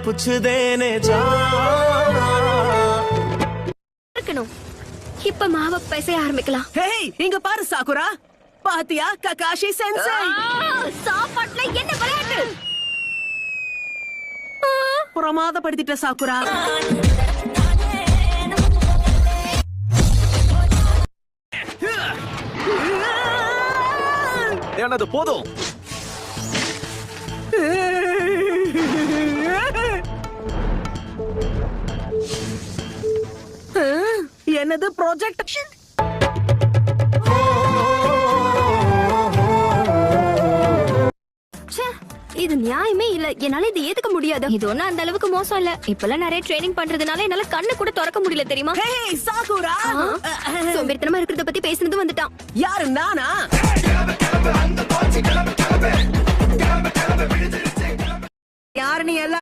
புச்சுதேனே ஜா இருக்கணும். இப்ப மாவை பிசைய ஆரம்பிக்கலாம். ஹேய் இங்க பாரு சாகுரா, பாத்தியா ககாஷி சென்சை? சாப்பாட்டுல என்ன விளையாட்டு? பிரமாதப்படுத்திட்ட சாகுரா. என்னது போதும். என்னது ப்ராஜெக்ட்? இது நியாயமே இல்ல. என்னால இது ஏத்துக்க முடியாது. இது ஒண்ணு அந்த அளவுக்கு மோசம் இல்ல. இப்பெல்லாம் நிறைய ட்ரைனிங் பண்றதுனால என்னால கண்ணு கூட திறக்க முடியல தெரியுமா? ஹேய் சாகுரா, சோம்பேறித்தனமா இருக்கிறத பத்தி பேசுனது வந்துட்டான். யாரு நானா? யாரு நீ எல்லாம்